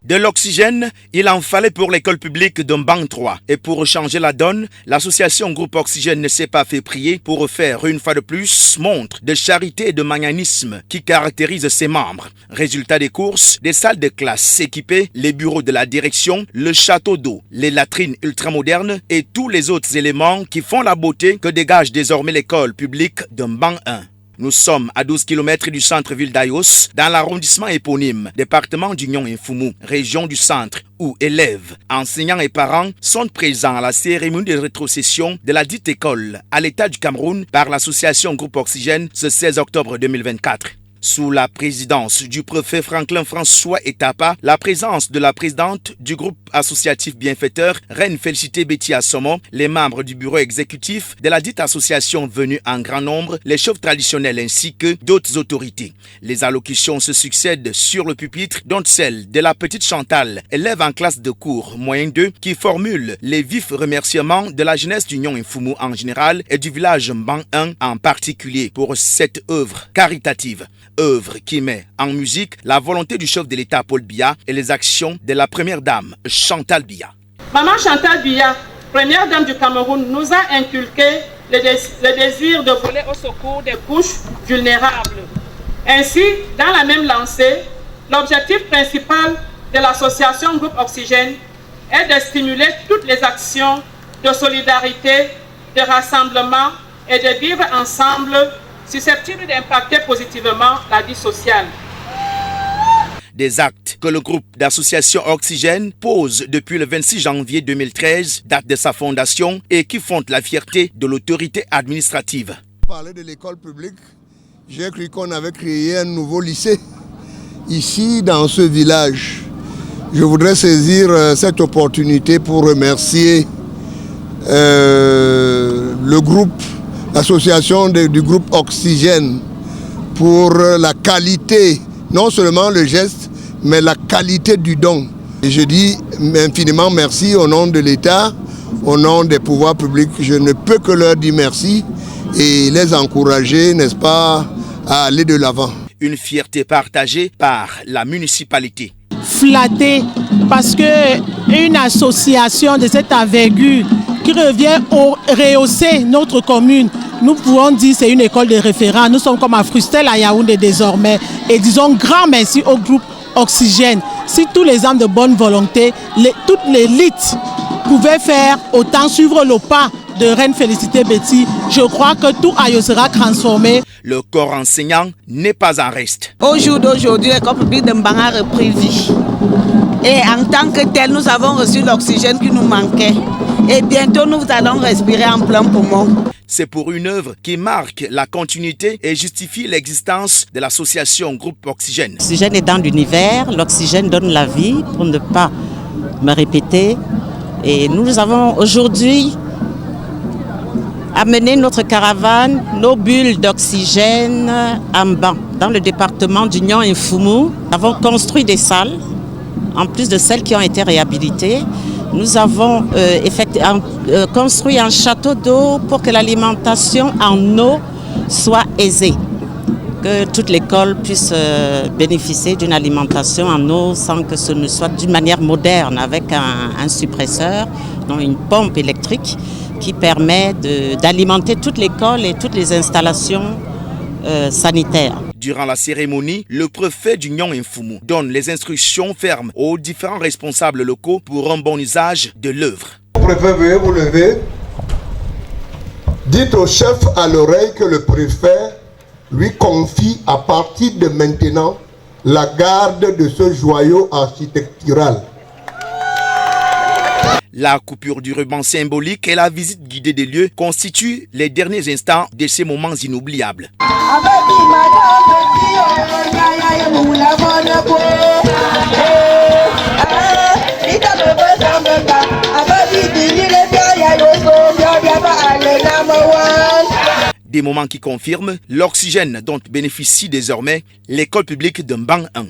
De l'oxygène, il en fallait pour l'école publique de Mbang 3. Et pour changer la donne, l'association Groupe Oxygène ne s'est pas fait prier pour faire une fois de plus montre de charité et de magnanimation qui caractérise ses membres. Résultat des courses, des salles de classe équipées, les bureaux de la direction, le château d'eau, les latrines ultramodernes et tous les autres éléments qui font la beauté que dégage désormais l'école publique de Mbang 1. Nous sommes à 12 km du centre-ville d'Ayos, dans l'arrondissement éponyme, département d'Union Mfumu, région du centre, où élèves, enseignants et parents sont présents à la cérémonie de rétrocession de la dite école à l'État du Cameroun par l'association Groupe Oxygène ce 16 octobre 2024. Sous la présidence du préfet Franklin François Etapa, la présence de la présidente du groupe associatif bienfaiteur, Reine Félicité Betty Assomo, les membres du bureau exécutif de la dite association venus en grand nombre, les chefs traditionnels ainsi que d'autres autorités. Les allocutions se succèdent sur le pupitre, dont celle de la petite Chantal, élève en classe de cours moyen 2, qui formule les vifs remerciements de la jeunesse d'Union Mfumu en général et du village Mbang 1 en particulier pour cette œuvre caritative. Œuvre qui met en musique la volonté du chef de l'État Paul Biya et les actions de la première dame Chantal Biya. Maman Chantal Biya, première dame du Cameroun, nous a inculqué le désir de voler au secours des couches vulnérables. Ainsi, dans la même lancée, l'objectif principal de l'association Groupe Oxygène est de stimuler toutes les actions de solidarité, de rassemblement et de vivre ensemble susceptibles d'impacter positivement la vie sociale. Des actes que le groupe d'association Oxygène pose depuis le 26 janvier 2013, date de sa fondation, et qui font la fierté de l'autorité administrative. Parler de l'école publique, j'ai cru qu'on avait créé un nouveau lycée ici dans ce village. Je voudrais saisir cette opportunité pour remercier le groupe, l'association du groupe Oxygène pour la qualité, non seulement le geste, mais la qualité du don. Et je dis infiniment merci au nom de l'État, au nom des pouvoirs publics. Je ne peux que leur dire merci et les encourager, n'est-ce pas, à aller de l'avant. Une fierté partagée par la municipalité. Flatté parce qu'une association de cette envergure qui revient rehausser notre commune, nous pouvons dire que c'est une école de référence. Nous sommes comme à Frustel à Yaoundé désormais. Et disons grand merci au groupe Oxygène. Si tous les hommes de bonne volonté, toute l'élite pouvait faire autant suivre le pas de Reine Félicité Betty, je crois que tout Ayo sera transformé. Le corps enseignant n'est pas en reste. Au jour d'aujourd'hui, l'école publique de Mbang a repris vie. Et en tant que tel, nous avons reçu l'oxygène qui nous manquait. Et bientôt, nous allons respirer en plein poumon. C'est pour une œuvre qui marque la continuité et justifie l'existence de l'association Groupe Oxygène. L'oxygène est dans l'univers, l'oxygène donne la vie, pour ne pas me répéter. Et nous avons aujourd'hui amené notre caravane, nos bulles d'oxygène à Mbang, dans le département d'Union Mfumu. Nous avons construit des salles, en plus de celles qui ont été réhabilitées. Nous avons construit un château d'eau pour que l'alimentation en eau soit aisée, que toute l'école puisse bénéficier d'une alimentation en eau sans que ce ne soit d'une manière moderne, avec un suppresseur, donc une pompe électrique qui permet d'alimenter toute l'école et toutes les installations sanitaires. Durant la cérémonie, le préfet d'Union Mfumu donne les instructions fermes aux différents responsables locaux pour un bon usage de l'œuvre. Préfet, veuillez vous lever. Dites au chef à l'oreille que le préfet lui confie à partir de maintenant la garde de ce joyau architectural. La coupure du ruban symbolique et la visite guidée des lieux constituent les derniers instants de ces moments inoubliables. Des moments qui confirment l'oxygène dont bénéficie désormais l'école publique de Mbang 1.